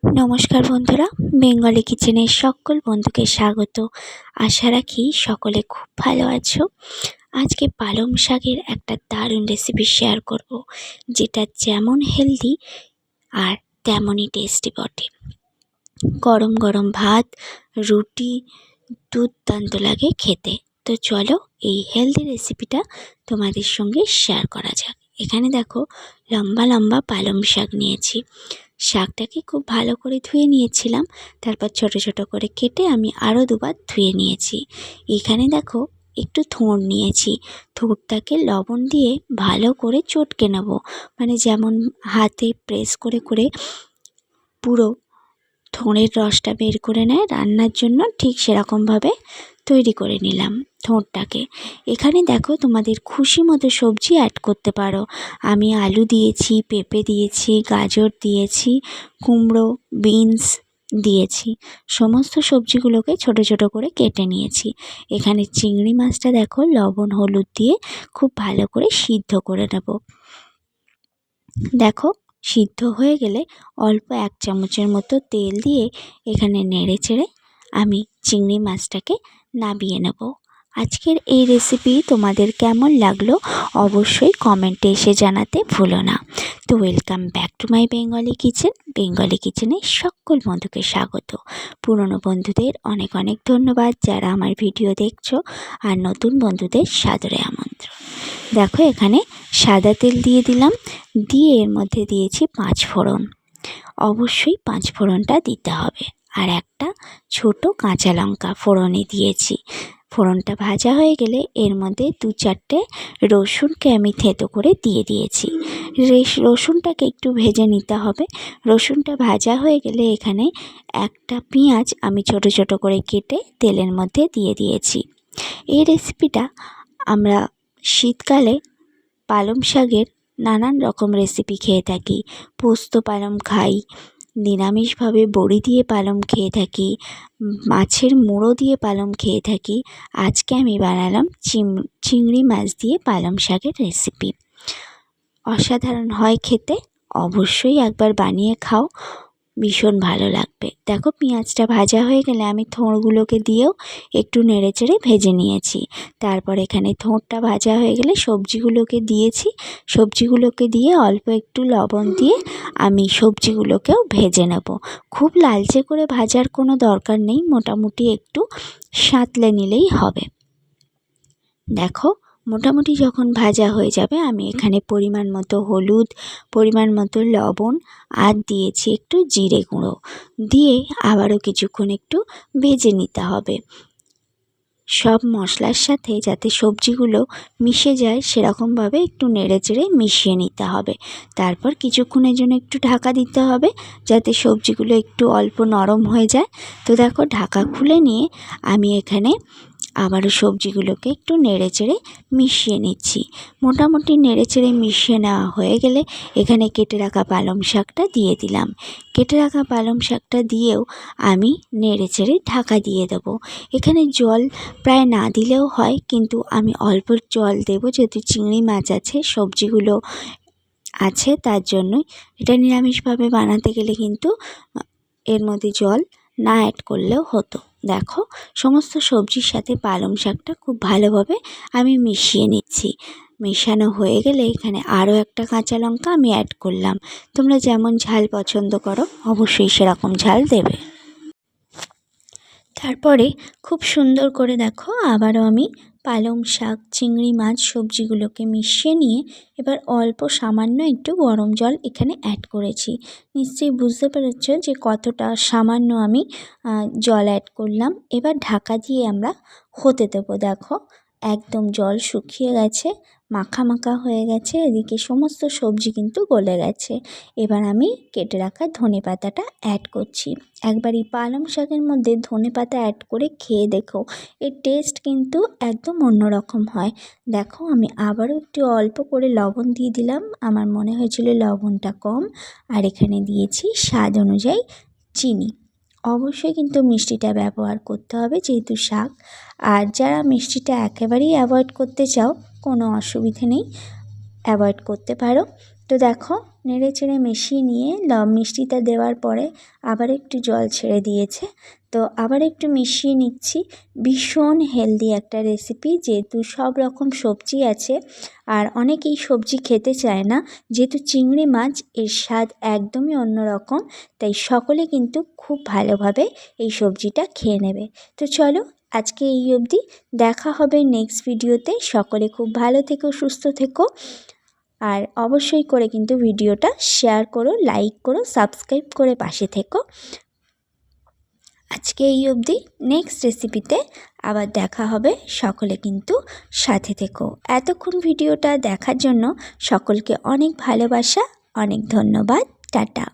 নমস্কার বন্ধুরা, বেঙ্গলি কিচেনের সকল বন্ধুকে স্বাগত। আশা রাখি সকলে খুব ভালো আছো। আজকে পালং শাকের একটা দারুণ রেসিপি শেয়ার করব, যেটা যেমন হেলদি আর তেমনই টেস্টি বটে। গরম গরম ভাত, রুটি দুর্দান্ত লাগে খেতে। তো চলো এই হেলদি রেসিপিটা তোমাদের সঙ্গে শেয়ার করা যাক। এখানে দেখো, লম্বা লম্বা পালং শাক নিয়েছি। শাকটাকে খুব ভালো করে ধুয়ে নিয়েছিলাম, তারপর ছোট ছোট করে কেটে আমি আরও দুবার ধুয়ে নিয়েছি। এখানে দেখো, একটু থোড় নিয়েছি। থোড়টাকে লবণ দিয়ে ভালো করে চটকে নেব, মানে যেমন হাতে প্রেস করে করে পুরো থোড়ের রসটা বের করে নেয় রান্নার জন্য, ঠিক সেরকমভাবে তৈরি করে নিলাম থোড়টাকে। এখানে দেখো, তোমাদের খুশি মতো সবজি অ্যাড করতে পারো। আমি আলু দিয়েছি, পেঁপে দিয়েছি, গাজর দিয়েছি, কুমড়ো, বিনস দিয়েছি। সমস্ত সবজিগুলোকে ছোট ছোট করে কেটে নিয়েছি। এখানে চিংড়ি মাছটা দেখো, লবণ হলুদ দিয়ে খুব ভালো করে সিদ্ধ করে নেব। দেখো, সিদ্ধ হয়ে গেলে অল্প 1 চামচের মতো তেল দিয়ে এখানে নেড়ে চেড়ে আমি চিংড়ি মাছটাকে নামিয়ে নেব। আজকের এই রেসিপি তোমাদের কেমন লাগলো অবশ্যই কমেন্টে এসে জানাতে ভুলো না। তো welcome back to my Bengali kitchen. Bengali কিচেনে সকল বন্ধুকে স্বাগত। পুরনো বন্ধুদের অনেক অনেক ধন্যবাদ যারা আমার ভিডিও দেখছো, আর নতুন বন্ধুদের সাদরে আমন্ত্রণ। দেখো, এখানে সাদা তেল দিয়ে দিলাম, দিয়ে এর মধ্যে দিয়েছি 5 ফোড়ন। অবশ্যই 5 ফোড়নটা দিতে হবে। আর একটা ছোট কাঁচা লঙ্কা ফোড়নে দিয়েছি। ফোড়নটা ভাজা হয়ে গেলে এর মধ্যে 2-4টে রসুনকে আমি থেঁতো করে দিয়ে দিয়েছি। রসুনটাকে একটু ভেজে নিতে হবে। রসুনটা ভাজা হয়ে গেলে এখানে একটা পেঁয়াজ আমি ছোট ছোট করে কেটে তেলের মধ্যে দিয়ে দিয়েছি। এই রেসিপিটা আমরা শীতকালে পালং শাকের নানান রকম রেসিপি খেয়ে থাকি। পোস্ত পালং খাই, নিরামিষভাবে বড়ি দিয়ে পালং খেয়ে থাকি, মাছের মুড়ো দিয়ে পালং খেয়ে থাকি। আজকে আমি বানালাম চিংড়ি মাছ দিয়ে পালং শাকের রেসিপি। অসাধারণ হয় খেতে, অবশ্যই একবার বানিয়ে খাও, ভীষণ ভালো লাগবে। দেখো, পেঁয়াজটা ভাজা হয়ে গেলে আমি থোড়গুলোকে দিয়েও একটু নেড়েচেড়ে ভেজে নিয়েছি। তারপর এখানে থোড়টা ভাজা হয়ে গেলে সবজিগুলোকে দিয়েছি। সবজিগুলোকে দিয়ে অল্প একটু লবণ দিয়ে আমি সবজিগুলোকেও ভেজে নেব। খুব লালচে করে ভাজার কোনো দরকার নেই, মোটামুটি একটু সাঁতলে নিলেই হবে। দেখো, মোটামুটি যখন ভাজা হয়ে যাবে আমি এখানে পরিমাণ মতো হলুদ, পরিমাণ মতো লবণ আর দিয়েছি একটু জিরে গুঁড়ো দিয়ে আবারও কিছুক্ষণ একটু ভেজে নিতে হবে সব মশলার সাথে, যাতে সবজিগুলো মিশে যায় সেরকমভাবে একটু নেড়েচেড়ে মিশিয়ে নিতে হবে। তারপর কিছুক্ষণের জন্য একটু ঢাকা দিতে হবে, যাতে সবজিগুলো একটু অল্প নরম হয়ে যায়। তো দেখো, ঢাকা খুলে নিয়ে আমি এখানে আবারও সবজিগুলোকে একটু নেড়েচেড়ে মিশিয়ে নিচ্ছি। মোটামুটি নেড়েচেড়ে মিশিয়ে নেওয়া হয়ে গেলে এখানে কেটে রাখা পালং শাকটা দিয়ে দিলাম। কেটে রাখা পালং শাকটা দিয়েও আমি নেড়েচেড়ে ঢাকা দিয়ে দেবো। এখানে জল প্রায় না দিলেও হয়, কিন্তু আমি অল্প জল দেবো, যেহেতু চিংড়ি মাছ আছে, সবজিগুলো আছে, তার জন্যই। এটা নিরামিষভাবে বানাতে গেলে কিন্তু এর মধ্যে জল না অ্যাড করলেও হতো। দেখো, সমস্ত সবজির সাথে পালং শাকটা খুব ভালোভাবে আমি মিশিয়ে নিচ্ছি। মেশানো হয়ে গেলে এখানে আরও একটা কাঁচা লঙ্কা আমি অ্যাড করলাম। তোমরা যেমন ঝাল পছন্দ করো অবশ্যই সেরকম ঝাল দেবে। তারপরে খুব সুন্দর করে দেখো, আবারও আমি পালং শাক, চিংড়ি মাছ সবজিগুলোকে মিশিয়ে নিয়ে এবার অল্প সামান্য একটু গরম জল এখানে অ্যাড করেছি। নিশ্চয়ই বুঝতে পেরেছ যে কতটা সামান্য আমি জল অ্যাড করলাম। এবার ঢাকা দিয়ে আমরা হতে দেবো। দেখো, একদম জল শুকিয়ে গেছে, মাখা মাখা হয়ে গেছে, এদিকে সমস্ত সবজি কিন্তু গলে গেছে। এবার আমি কেটে রাখা ধনেপাতাটা অ্যাড করছি। একবার এই পালং শাকের মধ্যে ধনেপাতা অ্যাড করে খেয়ে দেখো, এর টেস্ট কিন্তু একদম অন্যরকম হয়। দেখো, আমি আবারও একটু অল্প করে লবণ দিয়ে দিলাম, আমার মনে হয়েছিল লবণটা কম। আর এখানে দিয়েছি স্বাদ অনুযায়ী চিনি। অবশ্যই কিন্তু মিষ্টিটা ব্যবহার করতে হবে, যেহেতু শাক। আর যারা মিষ্টিটা একেবারেই অ্যাভয়েড করতে চাও, কোনো অসুবিধে নেই, অ্যাভয়েড করতে পারো। তো দেখো, নেড়ে চেড়ে মিশিয়ে নিয়ে মিষ্টিটা দেওয়ার পরে আবার একটু জল ছেড়ে দিয়েছে, তো আবার একটু মিশিয়ে নিচ্ছি। ভীষণ হেলদি একটা রেসিপি, যেহেতু সব রকম সবজি আছে আর অনেকেই সবজি খেতে চায় না, যেহেতু চিংড়ি মাছ এর স্বাদ একদমই অন্যরকম, তাই সকলে কিন্তু খুব ভালোভাবে এই সবজিটা খেয়ে নেবে। তো চলো আজকে এই অবধি, দেখা হবে নেক্সট ভিডিওতে। সকলে খুব ভালো থেকো, সুস্থ থেকো, আর অবশ্যই করে কিন্তু ভিডিওটা শেয়ার করো, লাইক করো, সাবস্ক্রাইব করে পাশে থেকো। আজকে এই অবধি, নেক্সট রেসিপিতে আবার দেখা হবে। সকলে কিন্তু সাথে থেকো। এতক্ষণ ভিডিওটা দেখার জন্য সকলকে অনেক ভালোবাসা, অনেক ধন্যবাদ। টাটা।